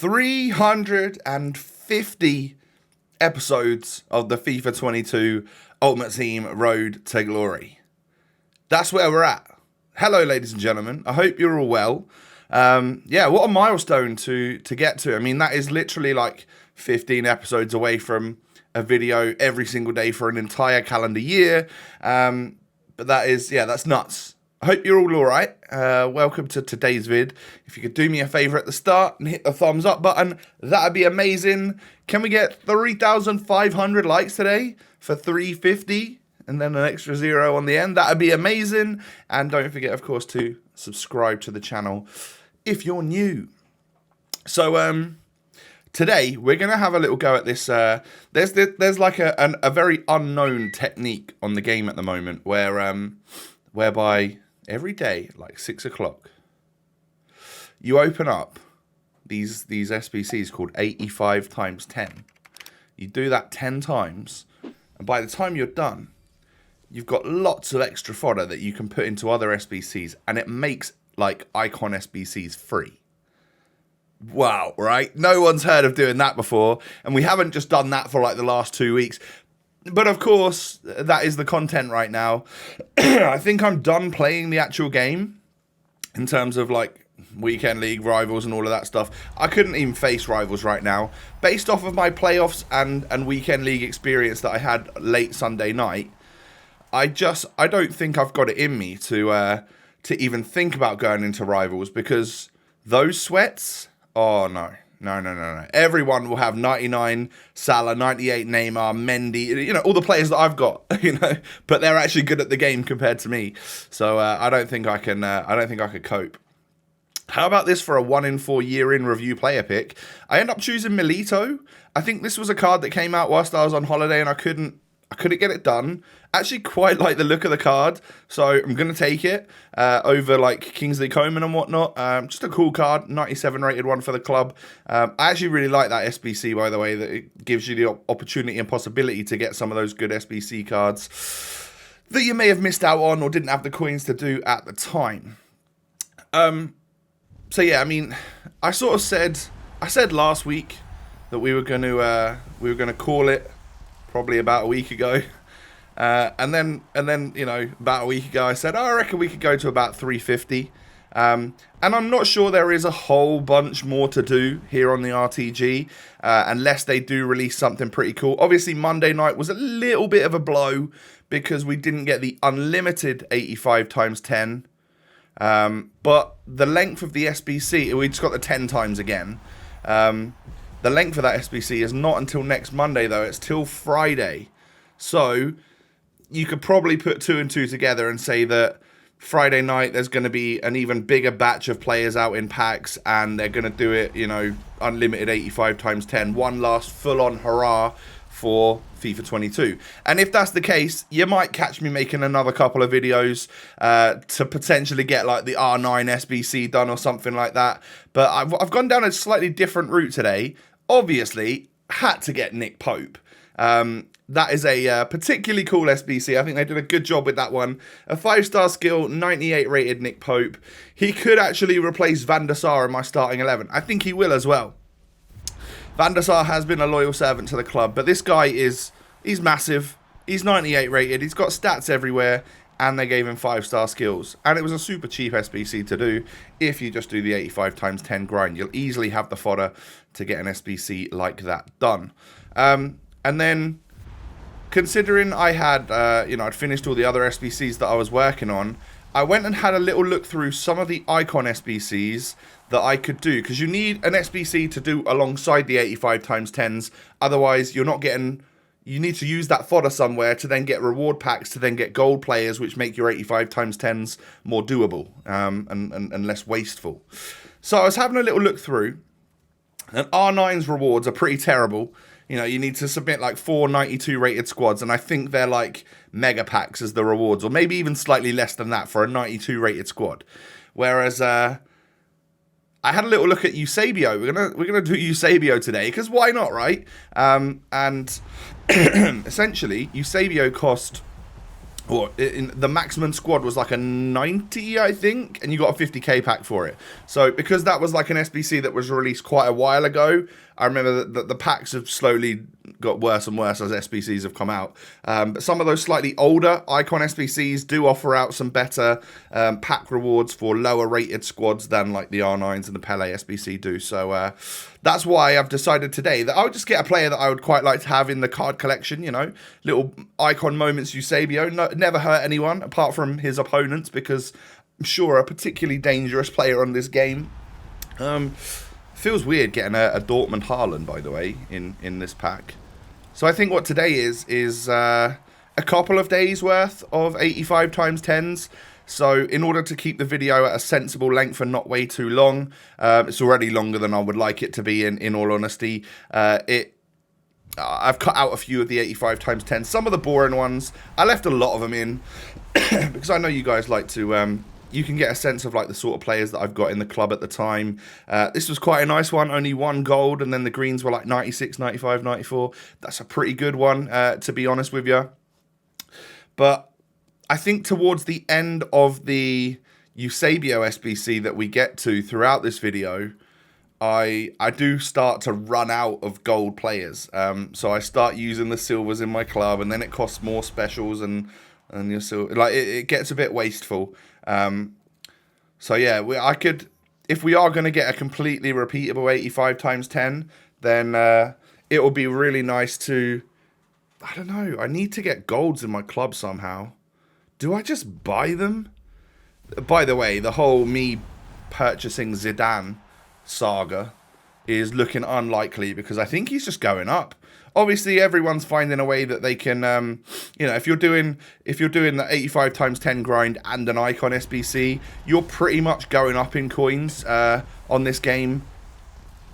350 episodes of the FIFA 22 Ultimate Team Road to Glory. That's where we're at. Hello, ladies and gentlemen. I hope you're all well. Yeah, what a milestone to get to. I mean, that is literally like 15 episodes away from a video every single day for an entire calendar year. But that is, yeah, that's nuts. I hope you're all right. Welcome to today's vid. If you could do me a favor at the start and hit the thumbs up button, that'd be amazing. Can we get 3,500 likes today for 350 and then an extra 0 on the end? That'd be amazing. And don't forget, of course, to subscribe to the channel if you're new. So today we're gonna have a little go at this. There's like a very unknown technique on the game at the moment whereby every day, like 6 o'clock, you open up these SBCs called 85 times 10. You do that 10 times, and by the time you're done, you've got lots of extra fodder that you can put into other SBCs, and it makes like icon SBCs free. Wow, right? No one's heard of doing that before, and we haven't just done that for like the last 2 weeks. But of course, that is the content right now. I think I'm done playing the actual game in terms of like weekend league rivals and all of that stuff. I couldn't even face rivals right now. Based off of my playoffs and weekend league experience that I had late Sunday night, I don't think I've got it in me to even think about going into rivals, because those sweats, oh no. No. Everyone will have 99 Salah, 98 Neymar, Mendy, you know, all the players that I've got, you know, but they're actually good at the game compared to me. So I don't think I could cope. How about this for a 1 in 4 year in review player pick? I end up choosing Milito. I think this was a card that came out whilst I was on holiday and I couldn't get it done. Actually quite like the look of the card, so I'm going to take it over like Kingsley Coman and whatnot. Just a cool card, 97 rated one for the club. I actually really like that SBC, by the way, that it gives you the opportunity and possibility to get some of those good SBC cards that you may have missed out on or didn't have the coins to do at the time. So yeah, I mean, I said last week that we were going to call it probably about a week ago. And then, you know, about a week ago, I said, I reckon we could go to about 350. And I'm not sure there is a whole bunch more to do here on the RTG, unless they do release something pretty cool. Obviously, Monday night was a little bit of a blow because we didn't get the unlimited 85 times 10. But the length of the SBC, we just got the 10 times again. The length of that SBC is not until next Monday, though. It's till Friday. So you could probably put 2 and 2 together and say that Friday night there's going to be an even bigger batch of players out in packs, and they're going to do it, you know, unlimited 85 times 10. One last full-on hurrah for FIFA 22. And if that's the case, you might catch me making another couple of videos to potentially get like the R9 SBC done or something like that. But I've gone down a slightly different route today. Obviously, had to get Nick Pope. That is a particularly cool SBC. I think they did a good job with that one. A 5-star skill, 98 rated Nick Pope. He could actually replace Van der Sar in my starting 11. I think he will as well. Van der Sar has been a loyal servant to the club, but this guy he's massive. He's 98 rated. He's got stats everywhere, and they gave him 5-star skills. And it was a super cheap SBC to do. If you just do the 85 times 10 grind, you'll easily have the fodder to get an SBC like that done. And then, considering I had, I'd finished all the other SBCs that I was working on, I went and had a little look through some of the icon SBCs that I could do, because you need an SBC to do alongside the 85 times 10s. Otherwise, you're not getting. You need to use that fodder somewhere to then get reward packs, to then get gold players, which make your 85 times 10s more doable and less wasteful. So I was having a little look through, and R9's rewards are pretty terrible. You know, you need to submit like 4 92 rated squads, and I think they're like mega packs as the rewards, or maybe even slightly less than that for a 92 rated squad. Whereas I had a little look at Eusebio. We're gonna do Eusebio today, because why not, right? And essentially, Eusebio cost or in the maximum squad was like a 90, I think, and you got a 50k pack for it. So because that was like an SBC that was released quite a while ago, I remember that the packs have slowly got worse and worse as SBCs have come out. But some of those slightly older Icon SBCs do offer out some better pack rewards for lower rated squads than like the R9s and the Pele SBC do. So that's why I've decided today that I would just get a player that I would quite like to have in the card collection, you know, little Icon moments Eusebio. No, never hurt anyone apart from his opponents, because I'm sure a particularly dangerous player on this game. Feels weird getting a Dortmund Haaland, by the way, in this pack. So I think what today is a couple of days worth of 85 times 10s. So in order to keep the video at a sensible length and not way too long, it's already longer than I would like it to be, in all honesty. I've cut out a few of the 85 times 10s. Some of the boring ones, I left a lot of them in because I know you guys like to... you can get a sense of like the sort of players that I've got in the club at the time. This was quite a nice one, only 1 gold, and then the greens were like 96, 95, 94. That's a pretty good one, to be honest with you. But I think towards the end of the Eusebio SBC that we get to throughout this video, I do start to run out of gold players. So I start using the silvers in my club, and then it costs more specials, and you're still like it gets a bit wasteful. So yeah, I could, if we are going to get a completely repeatable 85 times 10, then it will be really nice to, I don't know, I need to get golds in my club somehow. Do I just buy them? By the way, the whole me purchasing Zidane saga is looking unlikely, because I think he's just going up. Obviously, everyone's finding a way that they can, you know, if you're doing the 85 times 10 grind and an Icon SBC, you're pretty much going up in coins on this game,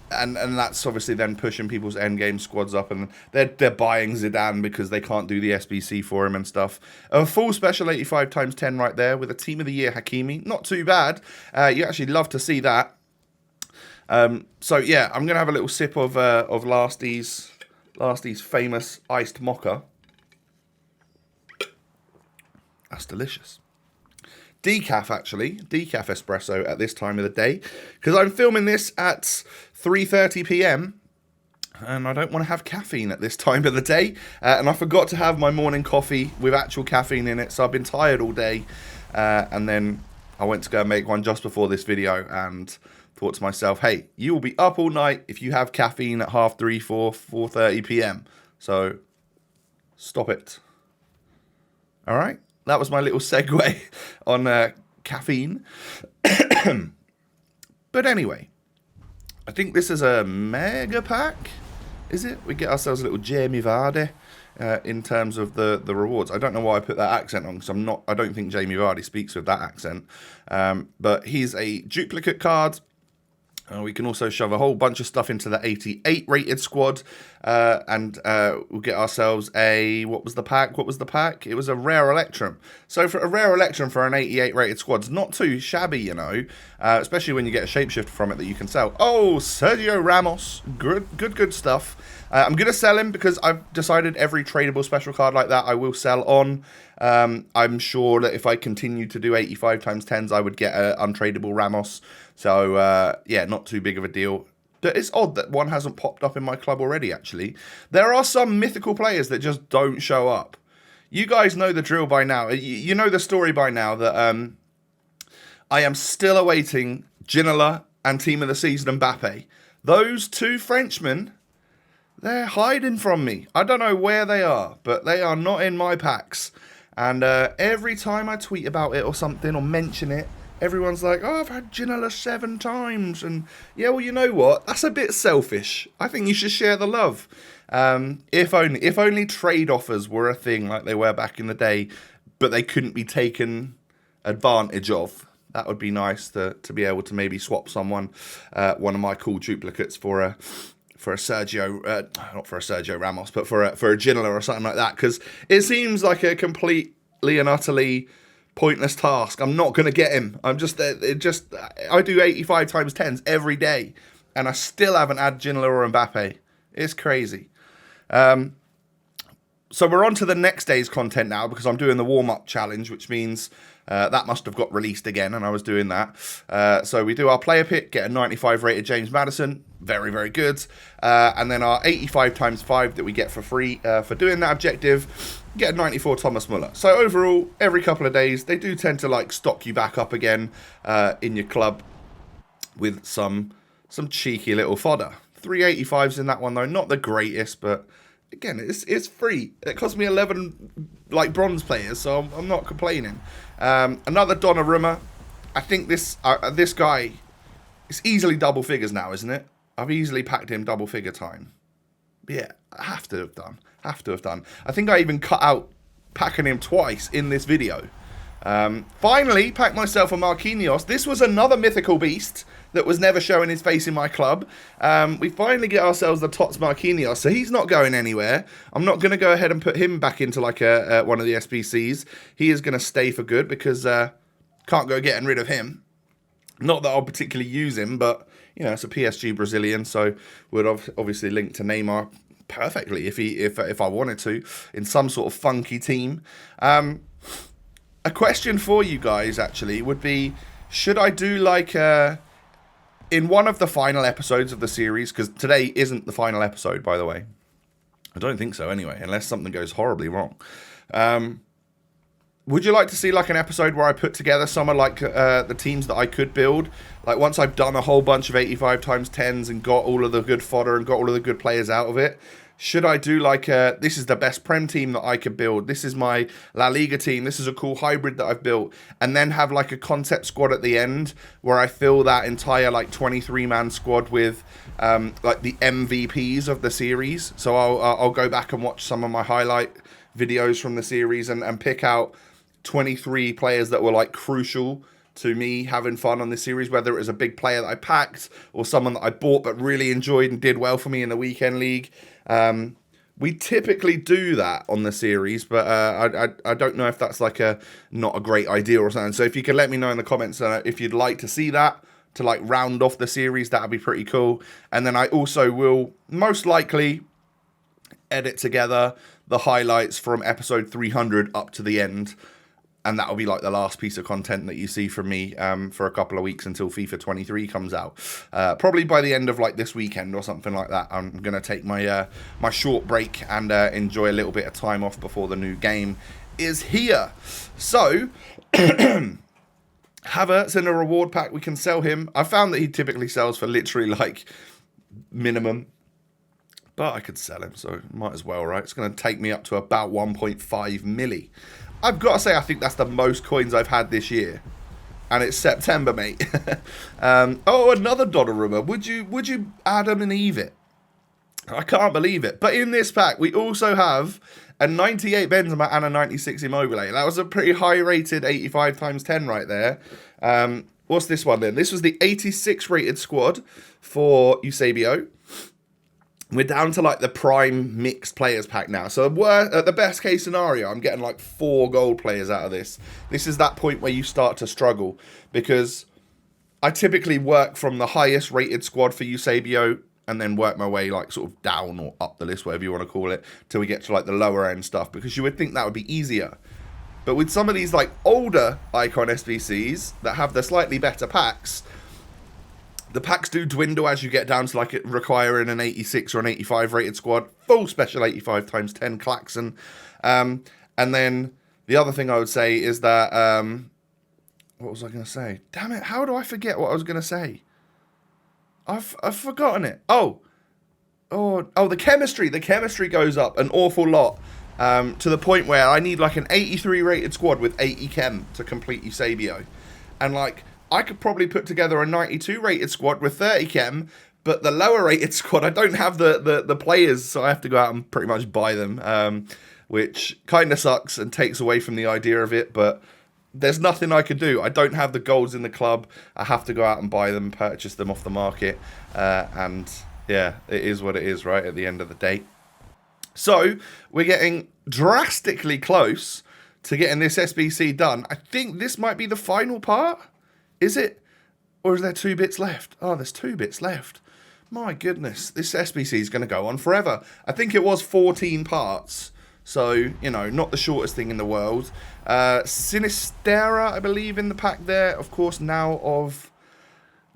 and that's obviously then pushing people's end game squads up, and they're buying Zidane because they can't do the SBC for him and stuff. A full special 85 times 10 right there with a Team of the Year Hakimi, not too bad. You actually love to see that. So yeah, I'm gonna have a little sip of Lastie's famous iced mocha. That's delicious. Decaf, actually. Decaf espresso at this time of the day, because I'm filming this at 3:30 p.m. and I don't want to have caffeine at this time of the day. And I forgot to have my morning coffee with actual caffeine in it, so I've been tired all day. And then I went to go and make one just before this video, and thought to myself, hey, you will be up all night if you have caffeine at 3:30, 4:30 p.m. So stop it. All right, that was my little segue on caffeine. But anyway, I think this is a mega pack. Is it? We get ourselves a little Jamie Vardy in terms of the rewards. I don't know why I put that accent on, because I don't think Jamie Vardy speaks with that accent. But he's a duplicate card. We can also shove a whole bunch of stuff into the 88 rated squad, and we'll get ourselves a, what was the pack? It was a rare Electrum. So for a rare Electrum for an 88 rated squad's not too shabby, you know, especially when you get a shapeshifter from it that you can sell. Oh, Sergio Ramos, good stuff. I'm going to sell him because I've decided every tradable special card like that I will sell on. I'm sure that if I continue to do 85 times 10s, I would get an untradable Ramos. So, yeah, not too big of a deal. But it's odd that one hasn't popped up in my club already, actually. There are some mythical players that just don't show up. You guys know the drill by now. You know the story by now that I am still awaiting Ginola and Team of the Season Mbappe. Those two Frenchmen, they're hiding from me. I don't know where they are, but they are not in my packs. And every time I tweet about it or something or mention it, everyone's like, oh, I've had Ginola 7 times. And yeah, well, you know what? That's a bit selfish. I think you should share the love. If only trade offers were a thing like they were back in the day, but they couldn't be taken advantage of. That would be nice to be able to maybe swap someone, one of my cool duplicates for a Sergio, not for a Sergio Ramos, but for a Ginola or something like that, because it seems like a completely and utterly pointless task. I'm not going to get him. I do 85 times 10s every day, and I still haven't had Ginola or Mbappe. It's crazy. So we're on to the next day's content now, because I'm doing the warm-up challenge, which means that must have got released again, and I was doing that. So we do our player pick, get a 95 rated James Maddison, very, very good. And then our 85 times 5 that we get for free for doing that objective, get a 94 Thomas Muller. So overall, every couple of days, they do tend to like stock you back up again in your club with some cheeky little fodder. 385s in that one though, not the greatest, but again, it's free. It cost me 11 like bronze players, so I'm not complaining. Another Donnarumma. I think this guy, it's easily double figures now, isn't it? I've easily packed him double figure time. Yeah, I have to have done. I think I even cut out packing him twice in this video. Finally, packed myself a Marquinhos. This was another mythical beast that was never showing his face in my club. We finally get ourselves the Tots Marquinhos, so he's not going anywhere. I'm not going to go ahead and put him back into like one of the SBCs. He is going to stay for good, because can't go getting rid of him. Not that I'll particularly use him, but you know, it's a PSG Brazilian, so would obviously link to Neymar perfectly if I wanted to in some sort of funky team. A question for you guys actually would be, should I do like in one of the final episodes of the series, because today isn't the final episode, by the way. I don't think so anyway, unless something goes horribly wrong. Would you like to see like an episode where I put together some of like the teams that I could build? Like once I've done a whole bunch of 85 times 10s and got all of the good fodder and got all of the good players out of it, should I do like this is the best Prem team that I could build, this is my La Liga team, this is a cool hybrid that I've built, and then have like a concept squad at the end where I fill that entire like 23-man squad with like the MVPs of the series. So I'll go back and watch some of my highlight videos from the series and pick out 23 players that were like crucial to me having fun on this series, whether it was a big player that I packed or someone that I bought but really enjoyed and did well for me in the weekend league. We typically do that on the series, but I don't know if that's like not a great idea or something. So if you could let me know in the comments if you'd like to see that to like round off the series, that'd be pretty cool. And then I also will most likely edit together the highlights from episode 300 up to the end. And that'll be like the last piece of content that you see from me for a couple of weeks until FIFA 23 comes out. Probably by the end of like this weekend or something like that. I'm going to take my my short break and enjoy a little bit of time off before the new game is here. So, Havertz in a reward pack, we can sell him. I found that he typically sells for literally like minimum. But I could sell him, so might as well, right? It's going to take me up to about 1.5 milli. I've got to say, I think that's the most coins I've had this year. And it's September, mate. Oh, another Donnarumma. Would you add him and Eve it? I can't believe it. But in this pack, we also have a 98 Benzema and a 96 Immobile. That was a pretty high-rated 85 times 10 right there. What's this one then? This was the 86 rated squad for Eusebio. We're down to like the prime mixed players pack now. So at the best case scenario, I'm getting like 4 gold players out of this. This is that point where you start to struggle, because I typically work from the highest rated squad for Eusebio and then work my way like sort of down or up the list, whatever you want to call it, till we get to like the lower end stuff, because you would think that would be easier. But with some of these like older icon SBCs that have the slightly better packs, the packs do dwindle as you get down to like requiring an 86 or an 85 rated squad, full special 85 times 10 Klaxon. And then the other thing I would say is that, what was I going to say? Damn it, how do I forget what I was going to say? I've forgotten it. Oh, the chemistry. The chemistry goes up an awful lot, to the point where I need like an 83 rated squad with 80 chem to complete Eusebio. And like, I could probably put together a 92 rated squad with 30 chem, but the lower rated squad, I don't have the players, so I have to go out and pretty much buy them, which kind of sucks and takes away from the idea of it, but there's nothing I could do. I don't have the golds in the club. I have to go out and buy them, purchase them off the market, and yeah, it is what it is, right, at the end of the day. So, we're getting drastically close to getting this SBC done. I think this might be the final part. Is it? Or is there 2 bits left? Oh, there's 2 bits left. My goodness, this SBC is going to go on forever. I think it was 14 parts. So, you know, not the shortest thing in the world. Sinistera, I believe, in the pack there. Of course, now of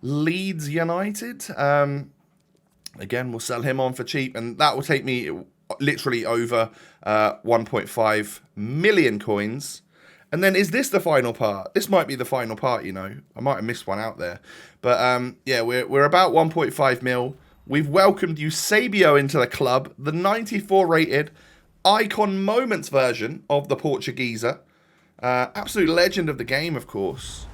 Leeds United. Again, we'll sell him on for cheap, and that will take me literally over 1.5 million coins. And then, is this the final part? This might be the final part, you know. I might have missed one out there. But, yeah, we're about 1.5 mil. We've welcomed Eusebio into the club. The 94 rated Icon Moments version of the Portugueser. Absolute legend of the game, of course.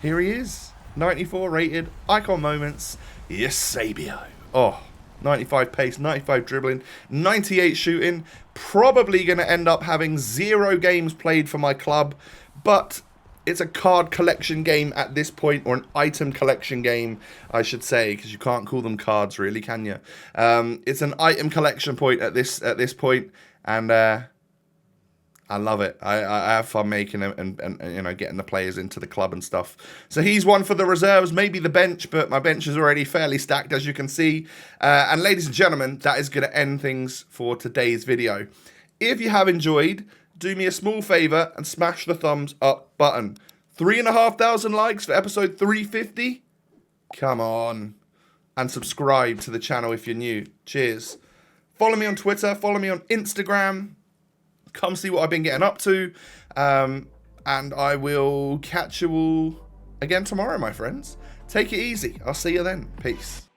Here he is. 94 rated Icon Moments. Eusebio. Oh, 95 pace, 95 dribbling, 98 shooting. Probably going to end up having 0 games played for my club. But it's a card collection game at this point, or an item collection game, I should say, because you can't call them cards, really, can you? It's an item collection point at this point, and I love it. I have fun making them and you know, getting the players into the club and stuff. So he's one for the reserves, maybe the bench, but my bench is already fairly stacked, as you can see. And ladies and gentlemen, that is going to end things for today's video. If you have enjoyed, do me a small favour and smash the thumbs up button. 3,500 likes for episode 350. Come on. And subscribe to the channel if you're new. Cheers. Follow me on Twitter. Follow me on Instagram. Come see what I've been getting up to. And I will catch you all again tomorrow, my friends. Take it easy. I'll see you then. Peace.